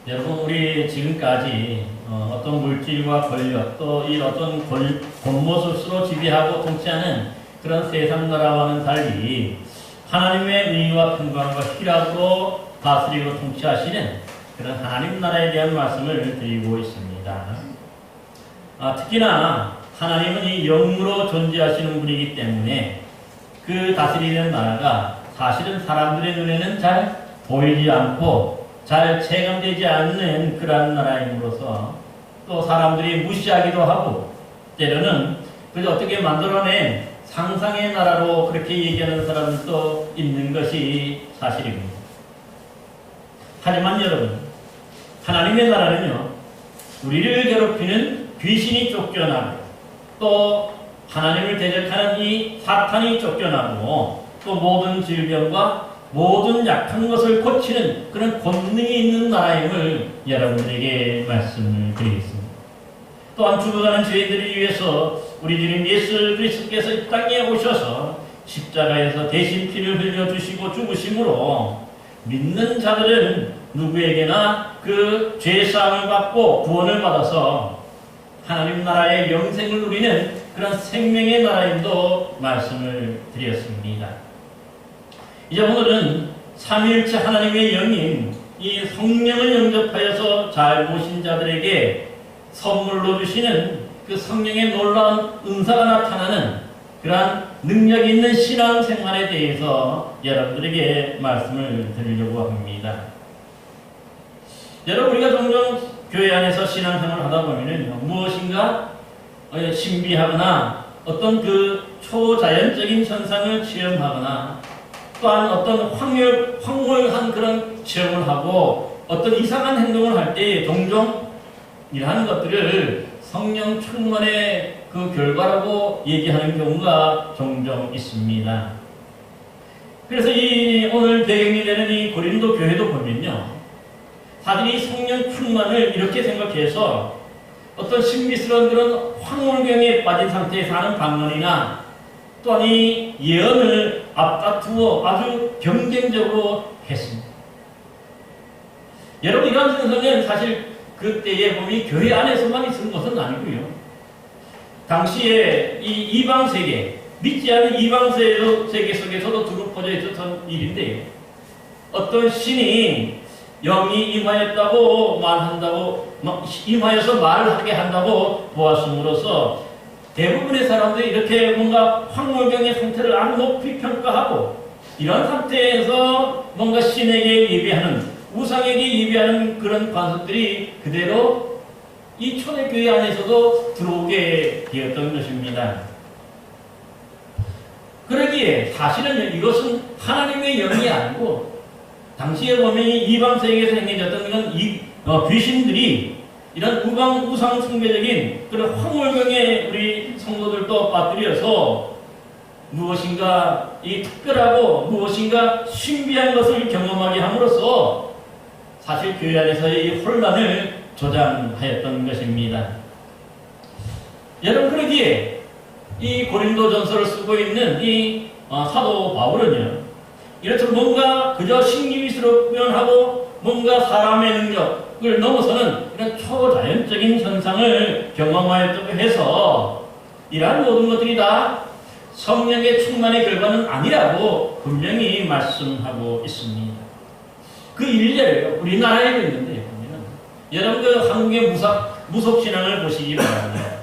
여러분, 우리 지금까지 어떤 물질과 권력, 또 이 어떤 겉모습으로 지배하고 통치하는 그런 세상 나라와는 달리 하나님의 의와 평강과 희락으로 다스리고 통치하시는 그런 하나님 나라에 대한 말씀을 드리고 있습니다. 특히나 하나님은 이 영으로 존재하시는 분이기 때문에 그 다스리는 나라가 사실은 사람들의 눈에는 잘 보이지 않고 잘 체감되지 않는 그러한 나라임으로써 또 사람들이 무시하기도 하고 때로는 그저 어떻게 만들어낸 상상의 나라로 그렇게 얘기하는 사람들도 있는 것이 사실입니다. 하지만 여러분, 하나님의 나라는요, 우리를 괴롭히는 귀신이 쫓겨나고 또 하나님을 대적하는 이 사탄이 쫓겨나고 또 모든 질병과 모든 약한 것을 고치는 그런 권능이 있는 나라임을 여러분들에게 말씀을 드리겠습니다. 또한 죽어가는 죄인들을 위해서 우리 주님 예수 그리스도께서 이 땅에 오셔서 십자가에서 대신 피를 흘려주시고 죽으심으로 믿는 자들은 누구에게나 그 죄사함을 받고 구원을 받아서 하나님 나라의 영생을 누리는 그런 생명의 나라임도 말씀을 드렸습니다. 이제 오늘은 삼위일체 하나님의 영인 이 성령을 영접하여서 잘 모신 자들에게 선물로 주시는 그 성령의 놀라운 은사가 나타나는 그러한 능력 있는 신앙 생활에 대해서 여러분들에게 말씀을 드리려고 합니다. 여러분, 우리가 종종 교회 안에서 신앙생활을 하다 보면은 무엇인가 신비하거나 어떤 그 초자연적인 현상을 체험하거나 또한 어떤 황홀한 그런 체험을 하고 어떤 이상한 행동을 할 때 종종 이러한 것들을 성령 충만의 그 결과라고 얘기하는 경우가 종종 있습니다. 그래서 이 오늘 배경이 되는 이 고린도 교회도 보면요, 다들 이 성령 충만을 이렇게 생각해서 어떤 신비스러운 그런 황홀경에 빠진 상태에 사는 방언이나 또한 이 예언을 앞다투어 아주 경쟁적으로 했습니다. 여러분, 이러한 현상은 사실 그때에 보면 교회 안에서만 있는 것은 아니고요. 당시에 이 이방 세계, 믿지 않는 이방 세계 속에서도 두루 퍼져 있었던 일인데요. 어떤 신이 영이 임하였다고 말한다고, 임하여서 말을 하게 한다고 보았음으로써 대부분의 사람들이 이렇게 뭔가 황홀경의 상태를 아주 높이 평가하고 이런 상태에서 뭔가 신에게 예배하는, 우상에게 예배하는 그런 관습들이 그대로 이 초대교회 안에서도 들어오게 되었던 것입니다. 그러기에 사실은 이것은 하나님의 영이 아니고 당시에 보면 이방 세계에서 행해졌던 그런 귀신들이 이런 우상 숭배적인 그런 황홀경에 우리 성도들도 빠뜨려서 무엇인가 이 특별하고 무엇인가 신비한 것을 경험하게 함으로써 사실 교회 안에서의 이 혼란을 조장하였던 것입니다. 여러분, 그러기에 이 고린도전서를 쓰고 있는 이 사도 바울은요, 이렇듯 뭔가 그저 신기스럽기만 하고 뭔가 사람의 능력을 넘어서는 이런 초자연적인 현상을 경험하였다고 해서 이러한 모든 것들이 다 성령의 충만의 결과는 아니라고 분명히 말씀하고 있습니다. 그 일례를 우리나라에도 있는데 여러분, 그 한국의 무속신앙을 보시기 바랍니다.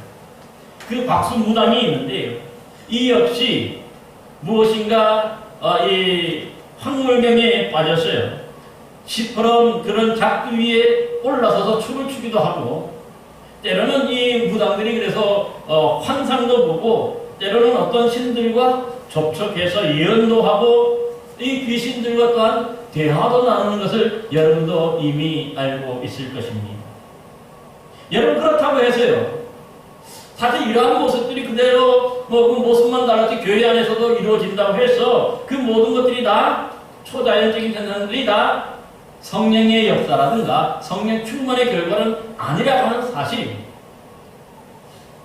그 박수무당이 있는데요, 이 역시 무엇인가 이 황홀경에 빠졌어요. 시퍼런 그런 작두 위에 올라서서 춤을 추기도 하고 때로는 이 무당들이 그래서 환상도 보고 때로는 어떤 신들과 접촉해서 예언도 하고 이 귀신들과 또한 대화도 나누는 것을 여러분도 이미 알고 있을 것입니다. 여러분, 그렇다고 해서요, 사실 이러한 모습들이 그대로 그 모습만 달랐지 교회 안에서도 이루어진다고 해서 그 모든 것들이 다 초자연적인 현상들이 다 성령의 역사라든가 성령 충만의 결과는 아니라고 하는 사실입니다.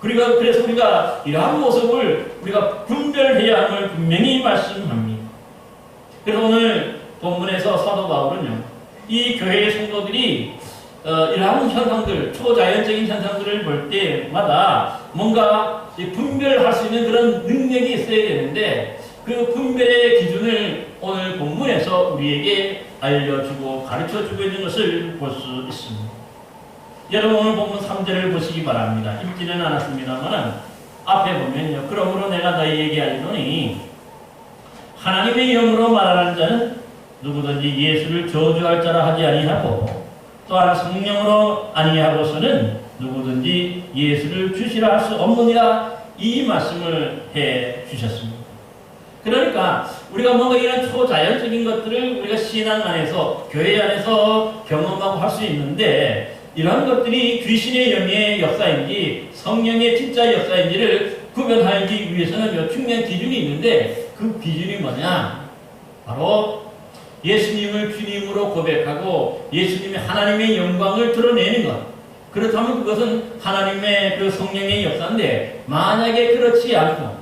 그래서 우리가 이러한 모습을 우리가 분별해야 함을 분명히 말씀합니다. 그래서 오늘 본문에서 사도 바울은요, 이 교회의 성도들이 이러한 현상들, 초자연적인 현상들을 볼 때마다 뭔가 분별할 수 있는 그런 능력이 있어야 되는데 그 분별의 기준을 오늘 본문에서 우리에게 알려주고 가르쳐주고 있는 것을 볼 수 있습니다. 여러분 오늘 본문 3절을 보시기 바랍니다. 읽지는 않았습니다만 앞에 보면요. 그러므로 내가 너희에게 알리노니 하나님의 영으로 말하는 자는 누구든지 예수를 저주할 자라 하지 아니하고 또한 성령으로 아니하고서는 누구든지 예수를 주시라 할 수 없느니라 이 말씀을 해 주셨습니다. 그러니까 우리가 뭔가 이런 초자연적인 것들을 우리가 신앙 안에서 교회 안에서 경험하고 할 수 있는데 이러한 것들이 귀신의 영의 역사인지 성령의 진짜 역사인지를 구별하기 위해서는 중요한 기준이 있는데 그 기준이 뭐냐? 바로 예수님을 주님으로 고백하고 예수님의 하나님의 영광을 드러내는 것. 그렇다면 그것은 하나님의 그 성령의 역사인데 만약에 그렇지 않고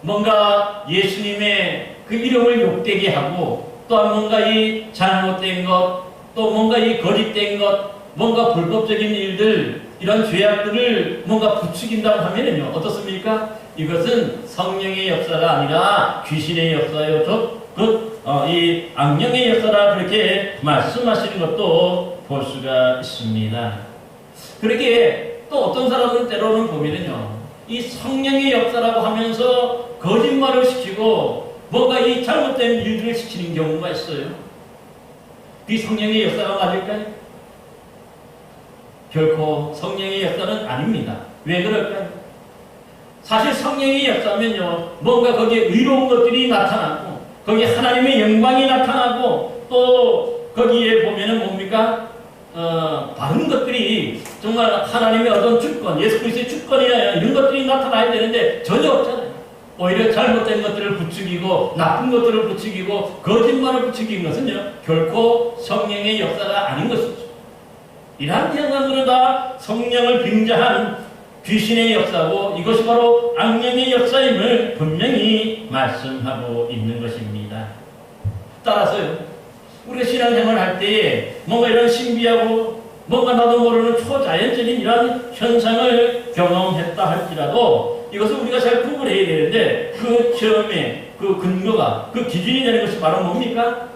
뭔가 예수님의 그 이름을 욕되게 하고 또한 뭔가 이 잘못된 것, 또 뭔가 이 거짓된 것, 뭔가 불법적인 일들, 이런 죄악들을 뭔가 부추긴다고 하면은요, 어떻습니까? 이것은 성령의 역사가 아니라 귀신의 역사요. 이 악령의 역사라 그렇게 말씀하시는 것도 볼 수가 있습니다. 그렇게 또 어떤 사람은 때로는 보면은요, 이 성령의 역사라고 하면서 거짓말을 시키고 뭔가 이 잘못된 일들을 시키는 경우가 있어요. 이 성령의 역사가 맞을까요? 결코 성령의 역사는 아닙니다. 왜 그럴까요? 사실 성령의 역사면요, 뭔가 거기에 의로운 것들이 나타나고 거기에 하나님의 영광이 나타나고 또 거기에 보면은 뭡니까? 바른 것들이 정말 하나님의 어떤 주권, 예수 그리스도의 주권이나 이런 것들이 나타나야 되는데 전혀 없잖아요. 오히려 잘못된 것들을 부추기고 나쁜 것들을 부추기고 거짓말을 부추기는 것은요, 결코 성령의 역사가 아닌 것이죠. 이러한 현상들은 다 성령을 빙자한 귀신의 역사고 이것이 바로 악령의 역사임을 분명히 말씀하고 있는 것입니다. 따라서요, 우리가 신앙생활을 할 때에 뭔가 이런 신비하고 뭔가 나도 모르는 초자연적인 이런 현상을 경험했다 할지라도 이것을 우리가 잘 구분해야 되는데 그 처음에 그 근거가, 그 기준이 되는 것이 바로 뭡니까?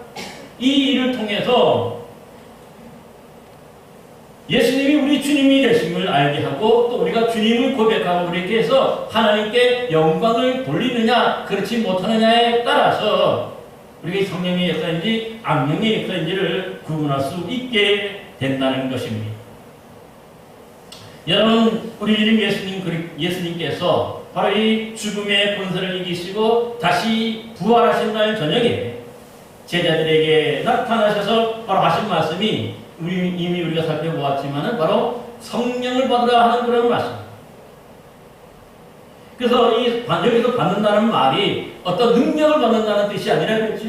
이 일을 통해서 예수님이 우리 주님이 되심을 알게 하고 또 우리가 주님을 고백하고 우리에게 해서 하나님께 영광을 돌리느냐 그렇지 못하느냐에 따라서 우리가 성령의 역사인지 악령의 역사인지를 구분할 수 있게 된다는 것입니다. 여러분 우리 주님 예수님께서 바로 이 죽음의 권세를 이기시고 다시 부활하신 날 저녁에 제자들에게 나타나셔서 바로 하신 말씀이 이미 우리가 살펴보았지만은 바로 성령을 받으라 하는 그런 말씀입니다. 그래서 여기서 받는다는 말이 어떤 능력을 받는다는 뜻이 아니라 그렇죠.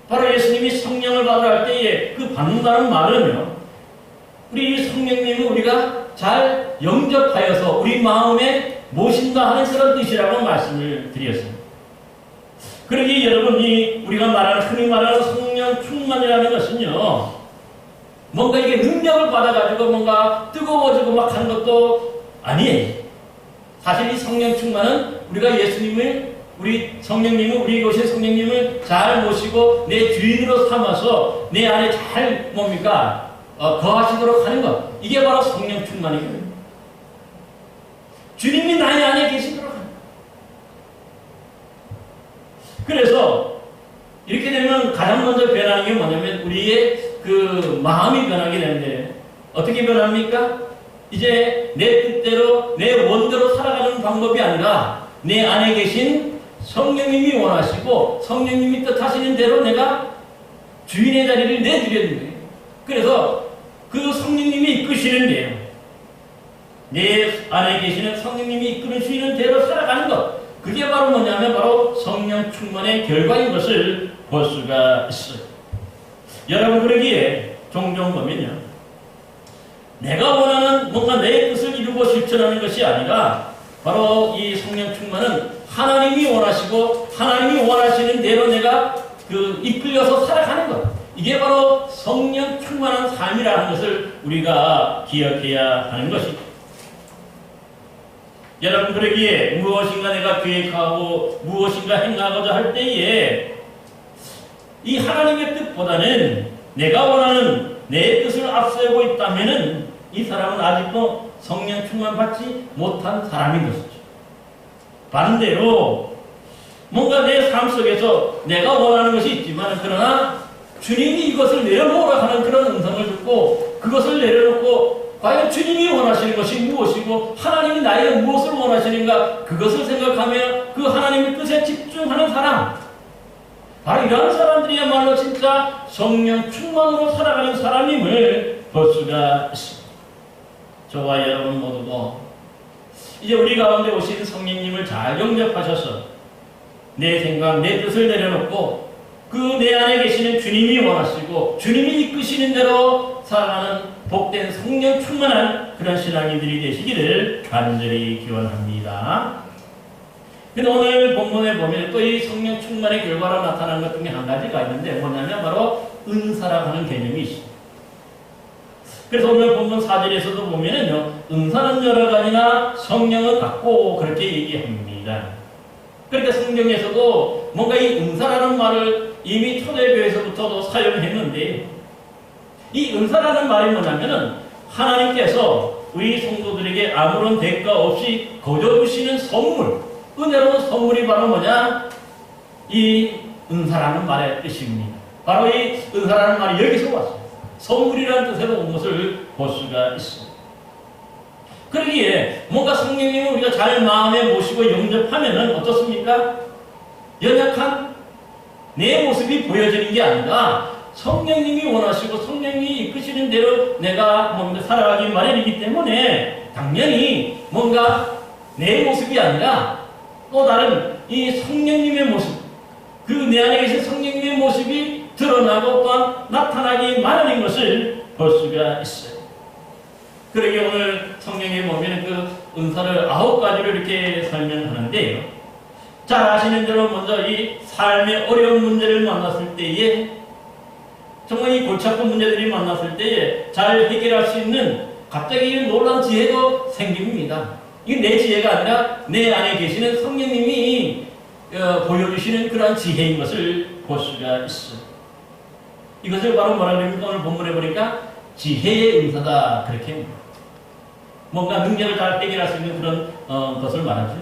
바로 예수님이 성령을 받으라 할 때에 그 받는다는 말은요, 우리 성령님을 우리가 잘 영접하여서 우리 마음에 모신다 하는 그런 뜻이라고 말씀을 드렸습니다. 그러기 여러분이 우리가 말하는 흔히 말하는 성령 충만이라는 것은요, 뭔가 이게 능력을 받아가지고 뭔가 뜨거워지고 막 하는 것도 아니에요. 사실 이 성령 충만은 우리가 예수님을, 우리 성령님을, 우리 오신 성령님을 잘 모시고 내 주인으로 삼아서 내 안에 잘 뭡니까? 거하시도록 하는 것. 이게 바로 성령 충만이거든요. 주님이 나의 안에 계시도록 하는 것. 그래서 이렇게 되면 가장 먼저 변하는 게 뭐냐면 우리의 그 마음이 변하게 되는데 어떻게 변합니까? 이제 내 뜻대로 내 원대로 살아가는 방법이 아니라 내 안에 계신 성령님이 원하시고 성령님이 뜻하시는 대로 내가 주인의 자리를 내주려는 거예요. 그래서 그 성령님이 이끄시는데요, 내 안에 계시는 성령님이 이끄시는 대로 살아가는 것, 그게 바로 뭐냐면 바로 성령 충만의 결과인 것을 볼 수가 있어요. 여러분 그러기에 종종 보면요, 내가 원하는 뭔가 내 뜻을 이루고 실천하는 것이 아니라 바로 이 성령 충만은 하나님이 원하시고 하나님이 원하시는 대로 내가 이끌려서 살아가는 것, 이게 바로 성령 충만한 삶이라는 것을 우리가 기억해야 하는 것이죠. 여러분, 그러기에 무엇인가 내가 계획하고 무엇인가 행하고자 할 때에 이 하나님의 뜻보다는 내가 원하는 내 뜻을 앞세우고 있다면은 이 사람은 아직도 성령 충만 받지 못한 사람인 것이죠. 반대로 뭔가 내 삶 속에서 내가 원하는 것이 있지만 그러나 주님이 이것을 내려놓으라 하는 그런 음성을 듣고 그것을 내려놓고 과연 주님이 원하시는 것이 무엇이고 하나님이 나에게 무엇을 원하시는가 그것을 생각하며 그 하나님의 뜻에 집중하는 사람, 바로 이러한 사람들이야말로 진짜 성령 충만으로 살아가는 사람임을 볼 수가 있습니다. 저와 여러분 모두도 이제 우리 가운데 오신 성령님을 잘 영접하셔서 내 생각, 내 뜻을 내려놓고 그 내 안에 계시는 주님이 원하시고 주님이 이끄시는 대로 살아가는 복된 성령 충만한 그런 신앙인들이 되시기를 간절히 기원합니다. 근데 오늘 본문에 보면 또 이 성령 충만의 결과로 나타나는 것 중에 한 가지가 있는데 뭐냐면 바로 은사라고 하는 개념이 있습니다. 그래서 오늘 본문 4절에서도 보면은요, 은사는 여러 가지나 성령은 같고 그렇게 얘기합니다. 그러니까 성경에서도 뭔가 이 은사라는 말을 이미 초대교회에서부터도 사용했는데 이 은사라는 말이 뭐냐면은 하나님께서 우리 성도들에게 아무런 대가 없이 거저주시는 선물, 은혜로운 선물이 바로 뭐냐? 이 은사라는 말의 뜻입니다. 바로 이 은사라는 말이 여기서 왔어요. 선물이라는 뜻으로 온 것을 볼 수가 있습니다. 그러기에 뭔가 성령님을 우리가 잘 마음에 모시고 영접하면은 어떻습니까? 연약한 내 모습이 보여지는 게 아니라 성령님이 원하시고 성령님이 이끄시는 대로 내가 뭔가 살아가기 마련이기 때문에 당연히 뭔가 내 모습이 아니라 또 다른 이 성령님의 모습, 그 내 안에 계신 성령님의 모습이 드러나고 또한 나타나기 마련인 것을 볼 수가 있어요. 그러게 오늘 성경에 보면 그 은사를 9가지로 이렇게 설명하는데요. 잘 아시는 대로 먼저 이 삶의 어려운 문제를 만났을 때에 정말 이 골치 아픈 문제들이 만났을 때에 잘 해결할 수 있는 갑자기 놀라운 지혜도 생깁니다. 이게 내 지혜가 아니라 내 안에 계시는 성령님이 보여주시는 그러한 지혜인 것을 볼 수가 있어요. 이것을 바로 뭐라 그럽니까? 오늘 본문에 보니까 지혜의 은사다 그렇게 합니다. 뭔가 능력을 잘 해결할 수 있는 그런 것을 말하죠.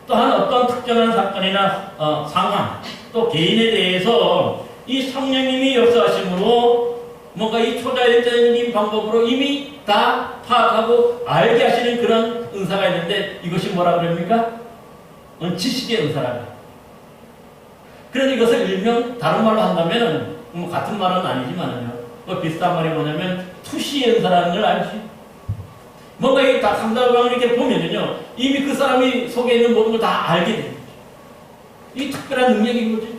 또한 어떤 특정한 사건이나 상황, 또 개인에 대해서 이 성령님이 역사하심으로 뭔가 이 초자연적인 방법으로 이미 다 파악하고 알게 하시는 그런 은사가 있는데 이것이 뭐라 그럽니까? 지식의 은사라고. 그래서 이것을 일명 다른 말로 한다면 뭐 같은 말은 아니지만요. 또 비슷한 말이 뭐냐면 투시의 은사라는 걸 알지. 뭔가 이게 다 상담을 이렇게 보면은요, 이미 그 사람이 속에 있는 모든 걸 다 알게 됩니다. 이 특별한 능력인 거지.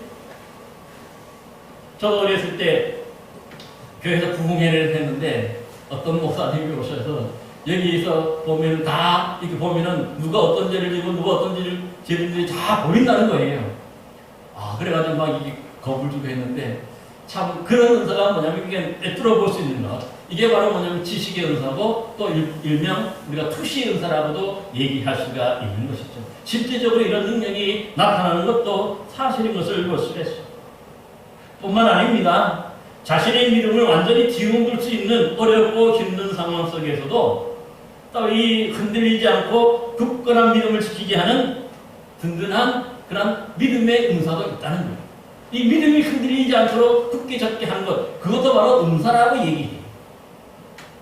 저도 어렸을 때 교회에서 부흥회를 했는데 어떤 목사님이 오셔서 여기서 보면 다 이렇게 보면은 누가 어떤 죄를 지고 누가 어떤 죄를 지는지 다 보인다는 거예요. 그래가지고 막 이게 겁을 주고 했는데 참 그런 은사가 뭐냐면 이게 꿰뚫어 볼 수 있는 것. 이게 바로 뭐냐면 지식의 은사고 또 일명 우리가 투시의 은사라고도 얘기할 수가 있는 것이죠. 실제적으로 이런 능력이 나타나는 것도 사실인 것을 볼 수가 있어요. 뿐만 아닙니다. 자신의 믿음을 완전히 뒤흔들 수 있는 어렵고 힘든 상황 속에서도 또 이 흔들리지 않고 굳건한 믿음을 지키게 하는 든든한 그런 믿음의 은사도 있다는 거예요. 이 믿음이 흔들리지 않도록 굳게 잡게 하는 것, 그것도 바로 은사라고 얘기해요.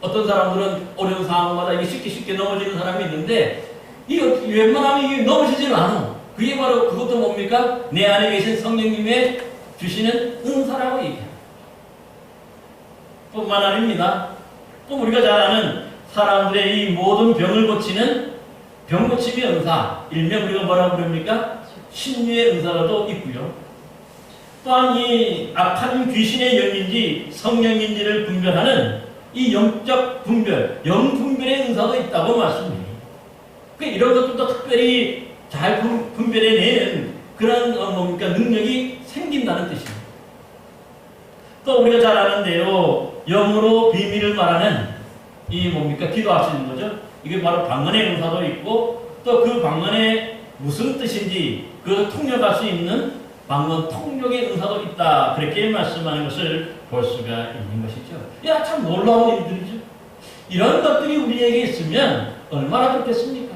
어떤 사람들은 어려운 상황마다 이게 쉽게 넘어지는 사람이 있는데 이 웬만하면 이게 넘어지지는 않아. 그게 바로 그것도 뭡니까? 내 안에 계신 성령님의 주시는 은사라고 얘기해요. 뿐만 아닙니다. 또 우리가 잘 아는 사람들의 이 모든 병을 고치는 병고침의 은사, 일명 우리가 뭐라고 부릅니까? 신유의 은사라도 있고요. 또한 이 악한 귀신의 영인지 성령인지를 분별하는 이 영적 분별, 영분별의 은사도 있다고 말씀드립니다. 이런 것들도 특별히 잘 분별해내는 그런 뭡니까? 능력이 생긴다는 뜻입니다. 또 우리가 잘 아는 대로 영으로 비밀을 말하는 이 뭡니까? 기도할 수 있는 거죠. 이게 바로 방언의 은사도 있고 또 그 방언의 무슨 뜻인지 그 통역할 수 있는 방언 통역의 은사도 있다. 그렇게 말씀하는 것을 볼 수가 있는 것이죠. 야, 참 놀라운 일들이죠. 이런 것들이 우리에게 있으면 얼마나 좋겠습니까?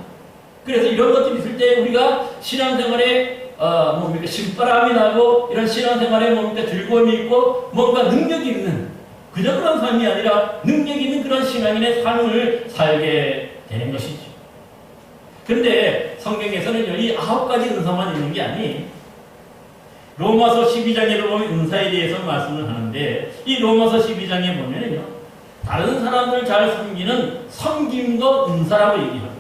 그래서 이런 것들이 있을 때 우리가 신앙생활에 뭡니까? 신바람이 나고 이런 신앙생활에 뭡니까? 즐거움이 있고 뭔가 능력이 있는 그저 그런 삶이 아니라 능력이 있는 그런 신앙인의 삶을 살게 되는 것이죠. 그런데 성경에서는요, 이 9가지 은사만 있는 게 아니 로마서 12장에 보면 은사에 대해서 말씀을 하는데 이 로마서 12장에 보면은요, 다른 사람들 잘 섬기는 섬김도 은사라고 얘기하고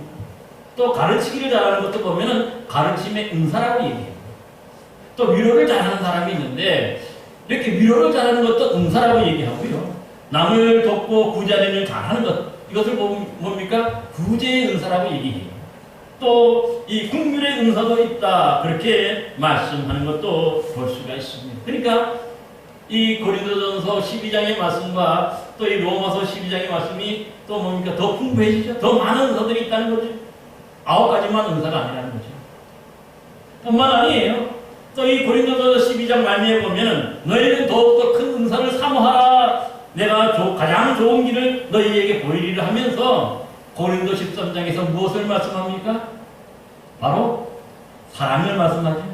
또 가르치기를 잘하는 것도 보면은 가르침의 은사라고 얘기해요. 또 위로를 잘하는 사람이 있는데 이렇게 위로를 잘하는 것도 은사라고 얘기하고요. 남을 돕고 구제하는 일 잘하는 것, 이것을 뭡니까? 구제의 은사라고 얘기해요. 또 이 긍휼의 은사도 있다. 그렇게 말씀하는 것도 볼 수가 있습니다. 그러니까 이 고린도전서 12장의 말씀과 또 이 로마서 12장의 말씀이 또 뭡니까? 더 풍부해지죠. 더 많은 은사들이 있다는 거죠. 9가지만 은사가 아니라는 거죠. 뿐만 아니에요. 또 이 고린도전서 12장 말미에 보면 너희는 더욱더 큰 은사를 사모하라. 내가 가장 좋은 길을 너희에게 보이리라 하면서 고린도 13장에서 무엇을 말씀합니까? 바로 사랑을 말씀하죠.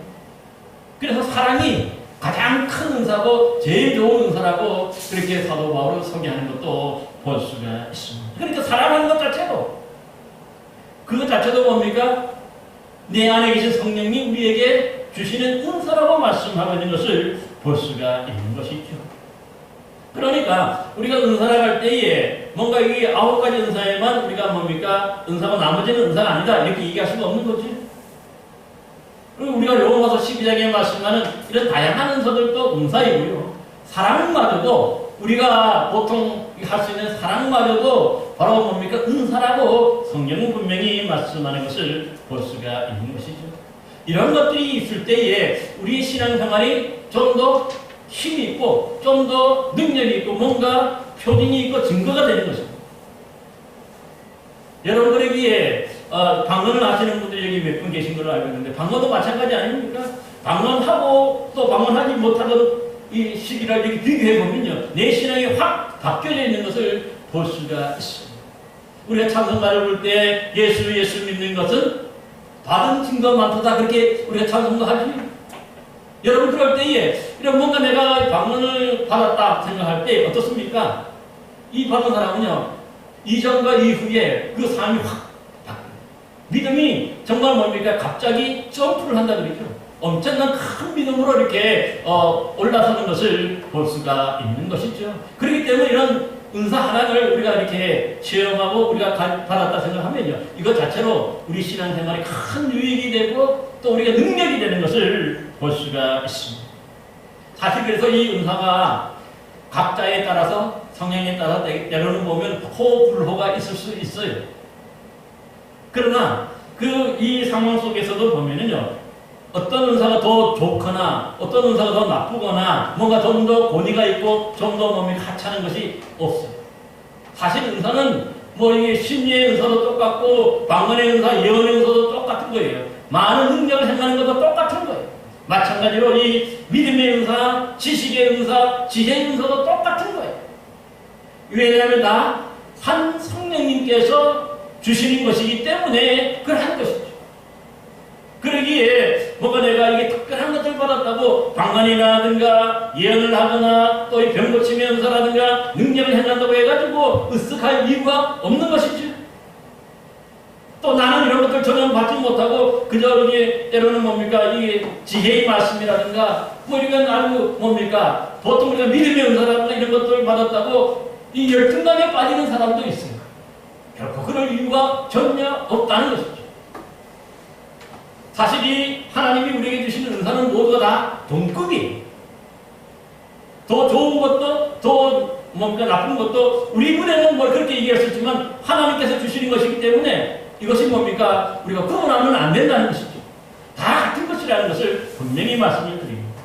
그래서 사랑이 가장 큰 은사고 제일 좋은 은사라고 그렇게 사도 바울을 소개하는 것도 볼 수가 있습니다. 그러니까 사랑하는 것 자체도 그것 자체도 뭡니까? 내 안에 계신 성령이 우리에게 주시는 은사라고 말씀하고 있는 것을 볼 수가 있는 것이죠. 그러니까 우리가 은사를 할 때에 뭔가 이 9가지 은사에만 우리가 뭡니까? 은사고 나머지는 은사가 아니다. 이렇게 얘기할 수가 없는 거지. 그리고 우리가 로마서 12장에 말씀하는 이런 다양한 은사들도 은사이고요. 사랑마저도 우리가 보통 할 수 있는 사랑마저도 바로 뭡니까? 은사라고 성경은 분명히 말씀하는 것을 볼 수가 있는 것이죠. 이런 것들이 있을 때에 우리의 신앙생활이 좀 더 힘이 있고 좀 더 능력이 있고 뭔가 표징이 있고 증거가 되는 것입니다. 여러분에게 방언을 하시는 분들이 여기 몇 분 계신 걸로 알고 있는데 방언도 마찬가지 아닙니까? 방언하고 또 방언하지 못하던 이 시기를 이렇게 비교해보면요, 내 신앙이 확 바뀌어져 있는 것을 볼 수가 있습니다. 우리가 찬송가를 부를 때 예수 믿는 것은 받은 증거 많다, 그렇게 우리가 찬송도 하지. 여러분 그럴 때에 이런 뭔가 내가 방언을 받았다 생각할 때 어떻습니까? 이 받은 사람은요, 이전과 이후에 그 삶이 확 바뀌어요. 믿음이 정말 뭡니까? 갑자기 점프를 한다 그러죠. 엄청난 큰 믿음으로 이렇게 올라서는 것을 볼 수가 있는 것이죠. 그렇기 때문에 이런 은사 하나를 우리가 이렇게 체험하고 우리가 받았다 생각하면요, 이것 자체로 우리 신앙생활에 큰 유익이 되고 또 우리가 능력이 되는 것을 볼 수가 있습니다. 사실 그래서 이 은사가 각자에 따라서 성향에 따라서 때로는 보면 호불호가 있을 수 있어요. 그러나 이 상황 속에서도 보면은요, 어떤 은사가 더 좋거나 어떤 은사가 더 나쁘거나 뭔가 좀 더 권위가 있고 좀 더 몸이 하찮은 것이 없어요. 사실 은사는 뭐 이게 심리의 은사도 똑같고 방언의 은사, 예언의 은사도 똑같은 거예요. 많은 능력을 행하는 것도 똑같은 거예요. 마찬가지로 이 믿음의 은사, 지식의 은사, 지혜의 은사도 똑같은 거예요. 왜냐하면 다 한 성령님께서 주시는 것이기 때문에 그걸 하는 것이죠. 그러기에 뭔가 내가 이게 특별한 것을 받았다고 방언이라든가 예언을 하거나 또 이 병고침의 은사라든가 능력을 행한다고 해가지고 으쓱할 이유가 없는 것이죠. 또 나는 이런 것들 전혀 받지 못하고 그저 이게 때로는 뭡니까? 이 지혜의 말씀이라든가 뭐 이런 아주 뭡니까? 보통 우리가 믿음의 은사라든가 이런 것들을 받았다고 이 열등감에 빠지는 사람도 있어요. 결코 그럴 이유가 전혀 없다는 것이죠. 사실 이 하나님이 우리에게 주시는 은사는 모두 다 동급이에요. 더 좋은 것도 더 뭔가 나쁜 것도 우리 눈에는 뭘 그렇게 얘기할 수 있지만 하나님께서 주시는 것이기 때문에 이것이 뭡니까? 우리가 구분하면 안 된다는 것이죠. 다 같은 것이라는 것을 분명히 말씀을 드립니다.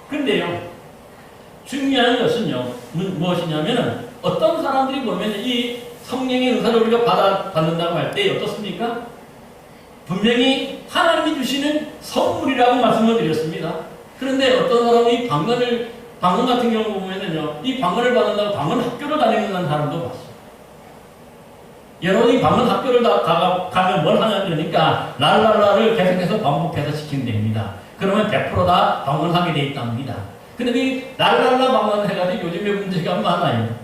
그런데요, 중요한 것은요, 무엇이냐면은 어떤 사람들이 보면 이 성령의 은사를 우리가 받는다고 할 때 어떻습니까? 분명히 하나님이 주시는 선물이라고 말씀을 드렸습니다. 그런데 어떤 사람이 방언 같은 경우 보면은요, 이 방언을 받는다고 방언 학교를 다니는 사람도 봤어요. 여러분이 방언 학교를 가면 뭘 하냐 그러니까 랄랄라를 계속해서 반복해서 시킨답니다. 그러면 100%다 방언하게 돼 있답니다. 근데 이 랄랄라 방언을 해가지고 요즘에 문제가 많아요.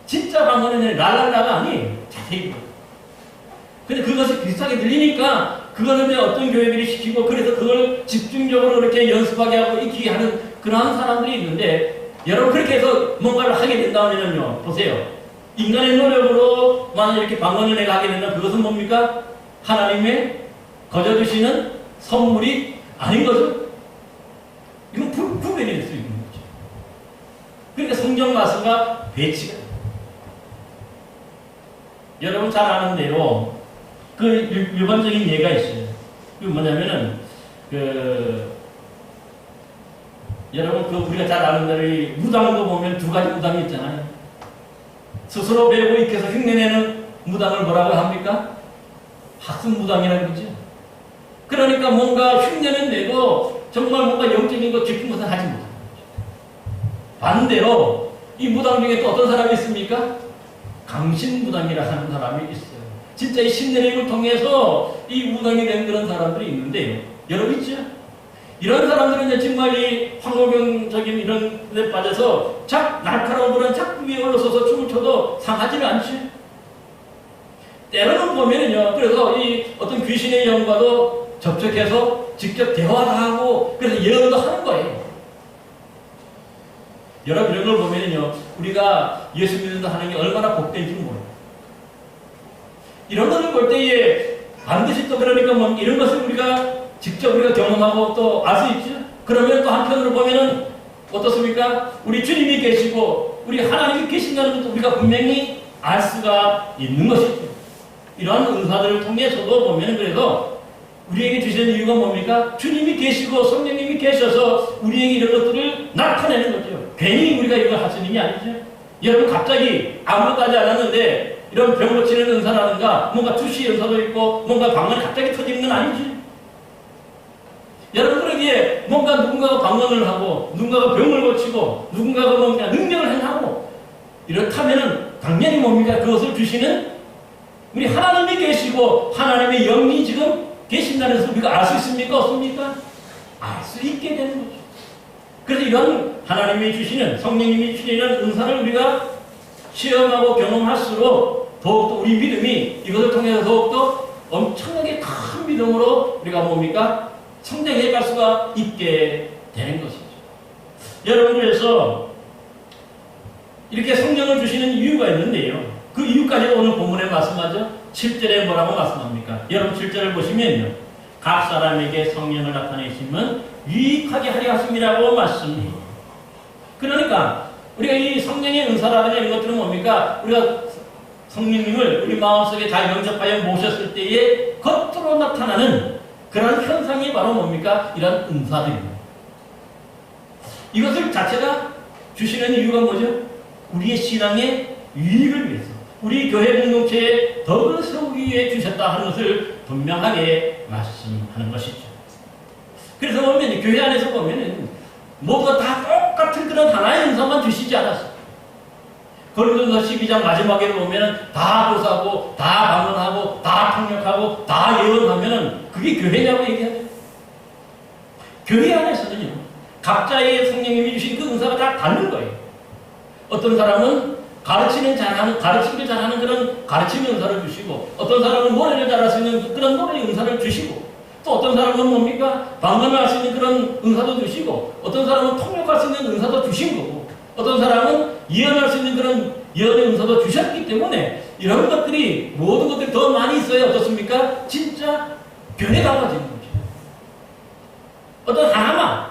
진짜 방언은 랄랄라가 아니에요. 자세히. 근데 그것이 비슷하게 들리니까 그거는 어떤 교회들이 시키고 그래서 그걸 집중적으로 그렇게 연습하게 하고 익히게 하는 그러한 사람들이 있는데 여러분 그렇게 해서 뭔가를 하게 된다면요. 보세요. 인간의 노력으로 만약 이렇게 방언을 내가 하게 된다면 그것은 뭡니까? 하나님의 거저주시는 선물이 아닌 거죠. 이건 구별이 될 수 있는 거죠. 그러니까 성경 말씀과 배치가 여러분 잘 아는 대로 그 일반적인 예가 있어요. 그 뭐냐면은 여러분 우리가 잘 아는 대로 무당도 보면 두 가지 무당이 있잖아요. 스스로 배우고 익혀서 흉내내는 무당을 뭐라고 합니까? 학습 무당이라고 그러죠. 그러니까 뭔가 흉내는 내고 정말 뭔가 영적인 것 깊은 것은 하지 못하는 거죠. 반대로 이 무당 중에 또 어떤 사람이 있습니까? 강신무당이라 하는 사람이 있어요. 진짜 이 신내림을 통해서 이 무당이 된 그런 사람들이 있는데요. 여러분 있죠? 이런 사람들은 이제 정말 이 황홀경적인 이런 데 빠져서 날카로운 그런 자꾸 위에 올라서서 춤을 춰도 상하지는 않죠. 때로는 보면은요, 그래서 이 어떤 귀신의 영과도 접촉해서 직접 대화도 하고, 그래서 예언도 하는 거예요. 여러분 이런 걸 보면은요, 우리가 예수 믿는다 하는 게 얼마나 복된지 몰라요. 이런 것을 볼 때에 반드시 또 그러니까 뭐 이런 것을 우리가 직접 우리가 경험하고 또 알 수 있죠. 그러면 또 한편으로 보면은 어떻습니까? 우리 주님이 계시고 우리 하나님이 계신다는 것도 우리가 분명히 알 수가 있는 것이죠. 이러한 은사들을 통해서도 보면은 그래서 우리에게 주시는 이유가 뭡니까? 주님이 계시고 성령님이 계셔서 우리에게 이런 것들을 나타내는 거죠. 괜히 우리가 이걸 하시는 게 아니죠. 여러분 갑자기 아무것도 하지 않았는데 이런 병 고치는 은사라든가 뭔가 투시 은사도 있고 뭔가 방언이 갑자기 터지는 건 아니지. 여러분 그러기에 뭔가 누군가가 방언을 하고 누군가가 병을 고치고 누군가가 뭔가 능력을 행하고 이렇다면은 당연히 뭡니까? 그것을 주시는 우리 하나님이 계시고 하나님의 영이 지금 계신다는 것을 우리가 알 수 있습니까? 없습니까? 알 수 있게 되는 거죠. 그래서 이런 하나님이 주시는 성령님이 주시는 은사를 우리가 시험하고 경험할수록 더욱더 우리 믿음이 이것을 통해서 더욱더 엄청나게 큰 믿음으로 우리가 뭡니까? 성장해 갈 수가 있게 되는 것이죠. 여러분 그래서 이렇게 성령을 주시는 이유가 있는데요. 그 이유까지 오늘 본문에 말씀하죠. 7절에 뭐라고 말씀합니까? 여러분 7절을 보시면요. 각 사람에게 성령을 나타내시면 유익하게 하려 하심이라고 말씀해요. 그러니까 우리가 이 성령의 은사라든가 이런 것들은 뭡니까? 우리가 성령님을 우리 마음속에 잘 영접하여 모셨을 때에 겉으로 나타나는 그런 현상이 바로 뭡니까? 이런 은사들입니다. 이것을 자체가 주시는 이유가 뭐죠? 우리의 신앙의 유익을 위해서, 우리 교회 공동체의 덕을 세우기 위해 주셨다 하는 것을 분명하게 말씀하는 것이죠. 그래서 보면 교회 안에서 보면 모두가 다 똑같은 그런 하나의 은사만 주시지 않았어요. 고린도서 12장 마지막에 보면 다 교사하고 다 방언하고 다 통역하고 다 예언하면 그게 교회냐고 얘기하죠. 교회 안에서는요, 각자의 성령님이 주신 그 은사가 다 다른 거예요. 어떤 사람은 가르치기를 잘하는 그런 가르치는 은사를 주시고, 어떤 사람은 노래를 잘할 수 있는 그런 노래의 은사를 주시고, 또 어떤 사람은 뭡니까? 방언을 할 수 있는 그런 은사도 주시고, 어떤 사람은 통역할 수 있는 은사도 주신 거고, 어떤 사람은 예언할 수 있는 그런 예언의 은사도 주셨기 때문에 이런 것들이 모든 것들이 더 많이 있어야 어떻습니까? 진짜 교회가 가지는 거죠. 어떤 하나만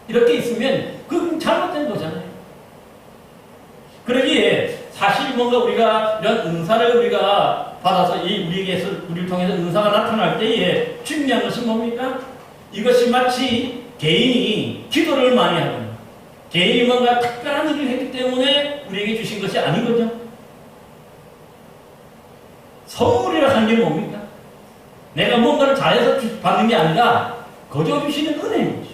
이렇게 있으면 그건 잘못된 거잖아요. 그러기에 사실 뭔가 우리가 이런 은사를 우리가 받아서 우리를 통해서 은사가 나타날 때에 중요한 것은 뭡니까? 이것이 마치 개인이 기도를 많이 하거나 개인이 뭔가 특별한 일을 했기 때문에 우리에게 주신 것이 아닌 거죠. 선물이라 하는 게 뭡니까? 내가 뭔가를 잘해서 받는 게 아니라 거저 주시는 은혜인 거죠.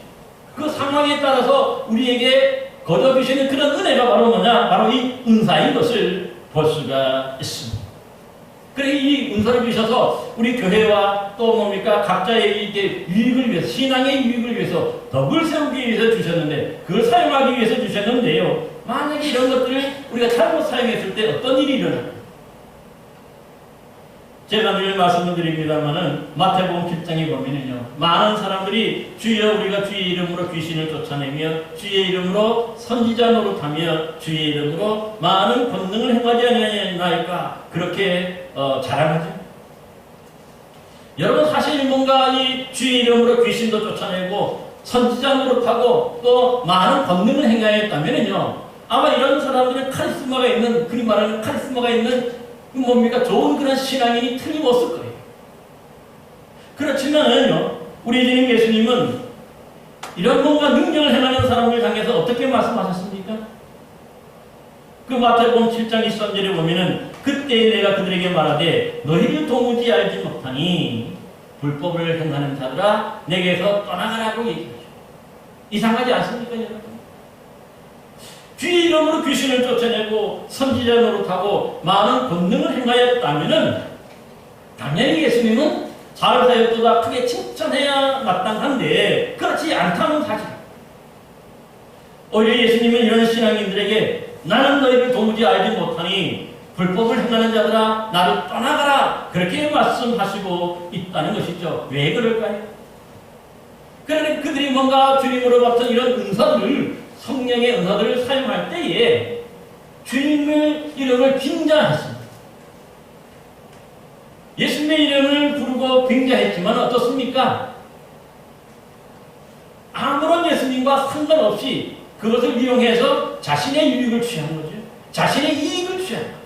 그 상황에 따라서 우리에게 거저 주시는 그런 은혜가 바로 뭐냐? 바로 이 은사인 것을 볼 수가 있습니다. 그래 이 은사를 주셔서 우리 교회와 또 뭡니까? 각자의 이게 유익을 위해서, 신앙의 유익을 위해서 덕을 세우기 위해서 주셨는데 그걸 사용하기 위해서 주셨는데요. 만약에 이런 것들을 우리가 잘못 사용했을 때 어떤 일이 일어날까요? 제가 늘 말씀을 드립니다만은 마태복음 7장에 보면은요, 많은 사람들이 주여 우리가 주의 이름으로 귀신을 쫓아내며 주의 이름으로 선지자 노릇하며 주의 이름으로 많은 권능을 행하지 아니하나이까 그렇게 자랑하죠. 여러분 사실 뭔가 이 주의 이름으로 귀신도 쫓아내고 선지자 노릇하고 또 많은 권능을 행하였다면은요, 아마 이런 사람들은 카리스마가 있는, 그리 말하는 카리스마가 있는 뭡니까? 좋은 그런 신앙인이 틀림없을 거예요. 그렇지만은요, 우리 주님 예수님은 이런 뭔가 능력을 행하는 사람을 향해서 어떻게 말씀하셨습니까? 그 마태복음 7장 23절에 보면은 그때 내가 그들에게 말하되 너희를 도무지 알지 못하니 불법을 행하는 자들아 내게서 떠나가라고 얘기하죠. 이상하지 않습니까, 여러분? 주의 이름으로 귀신을 쫓아내고 선지자 노릇하고 많은 권능을 행하였다면은 당연히 예수님은 잘하였도다 크게 칭찬해야 마땅한데 그렇지 않다는 사실. 오히려 예수님은 이런 신앙인들에게 나는 너희를 도무지 알지 못하니 불법을 행하는 자들아 나를 떠나가라 그렇게 말씀하시고 있다는 것이죠. 왜 그럴까요? 그러니 그들이 뭔가 주님으로부터 이런 은사들을 성령의 은사들을 사용할 때에 주님의 이름을 빙자했습니다. 예수님의 이름을 부르고 빙자했지만 어떻습니까? 아무런 예수님과 상관없이 그것을 이용해서 자신의 유익을 취한 거죠. 자신의 이익을 취한 거죠.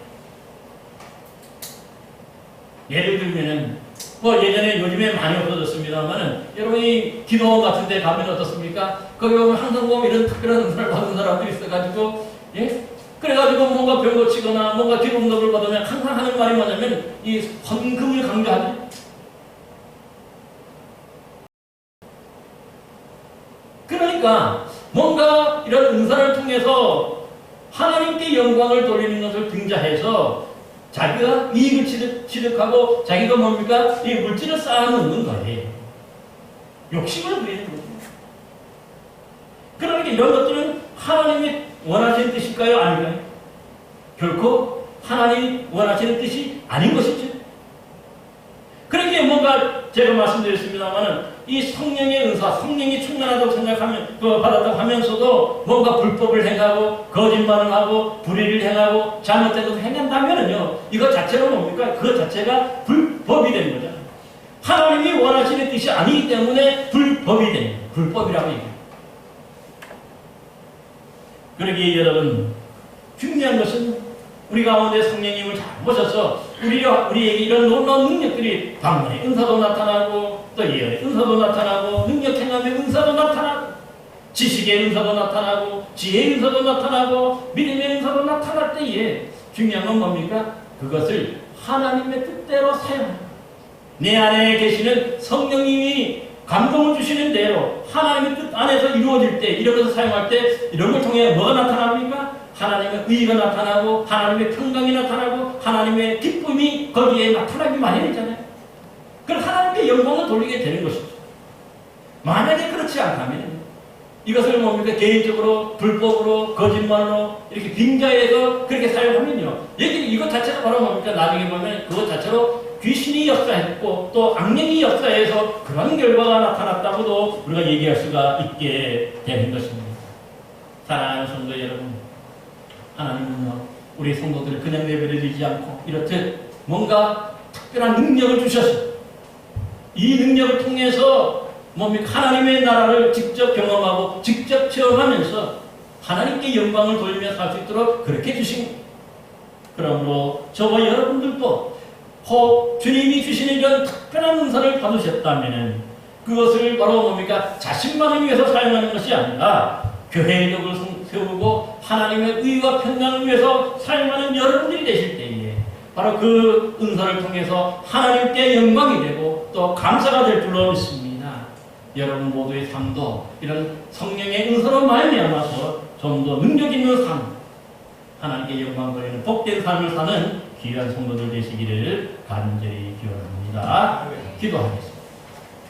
예를 들면은 예전에 요즘에 많이 없어졌습니다만은 여러분이 기도원 같은 데 가면 어떻습니까? 거기 보면 항상 보면 이런 특별한 은사를 받은 사람들이 있어가지고 예? 그래가지고 뭔가 병 고치거나 뭔가 기름덕을 받으면 항상 하는 말이 뭐냐면 이 헌금을 강조하죠. 그러니까 뭔가 이런 은사를 통해서 하나님께 영광을 돌리는 것을 빙자해서 자기가 이익을 취득하고 자기가 뭡니까? 이 물질을 쌓아놓는 거예요. 욕심을 부리는 거죠. 그러니까 이런 것들은 하나님이 원하시는 뜻일까요? 아닌가요? 결코 하나님이 원하시는 뜻이 아닌 것이죠. 그러니까 뭔가 제가 말씀드렸습니다만은 이 성령의 은사, 성령이 충만하다고 생각하면, 받았다고 하면서도 뭔가 불법을 행하고, 거짓말을 하고, 불의를 행하고, 잘못된 것을 행한다면은요, 이거 자체로 뭡니까? 그것 자체가 불법이 되는 거잖아요. 하나님이 원하시는 뜻이 아니기 때문에 불법이 되는 거예요. 불법이라고 얘기해요. 그러기에 여러분, 중요한 것은 우리 가운데 성령님을 잘 모셔서 우리에게 이런 놀라운 능력들이 방언의 은사도 나타나고 또 예언의 은사도 나타나고 능력 행함의 은사도 나타나고 지식의 은사도 나타나고 지혜의 은사도 나타나고 믿음의 은사도 나타날 때에 중요한 건 뭡니까? 그것을 하나님의 뜻대로 사용하는 거예요. 내 안에 계시는 성령님이 감동을 주시는 대로 하나님의 뜻 안에서 이루어질 때 이런 것을 사용할 때 이런 걸 통해 뭐가 나타납니까? 하나님의 의가 나타나고 하나님의 평강이 나타나고 하나님의 기쁨이 거기에 나타나기 마련이잖아요. 그럼 하나님께 영광을 돌리게 되는 것이죠. 만약에 그렇지 않다면 이것을 뭡니까? 개인적으로 불법으로 거짓말로 이렇게 빙자해서 그렇게 사용하면요. 이것 자체가 바로 뭡니까? 나중에 보면 그것 자체로 귀신이 역사했고 또 악령이 역사해서 그런 결과가 나타났다고도 우리가 얘기할 수가 있게 되는 것입니다. 사랑하는 성도 여러분, 하나님은요, 우리 성도들을 그냥 내버려두지 않고 이렇듯 뭔가 특별한 능력을 주셔서 이 능력을 통해서 뭡니까? 하나님의 나라를 직접 경험하고 직접 체험하면서 하나님께 영광을 돌리며 살 수 있도록 그렇게 주신 겁니다. 그러므로 저와 여러분들도 혹 주님이 주시는 이런 특별한 은사를 받으셨다면 그것을 바로 뭡니까? 자신만을 위해서 사용하는 것이 아니라 교회의 덕을 세우고 하나님의 의와 평강을 위해서 사용하는 여러분들이 되실 때에 바로 그 은사를 통해서 하나님께 영광이 되고 또 감사가 될 줄로 믿습니다. 여러분 모두의 삶도 이런 성령의 은사로 말미암아서 좀 더 능력 있는 삶, 하나님께 영광 돌리는 복된 삶을 사는 귀한 성도들 되시기를 간절히 기원합니다. 기도하겠습니다.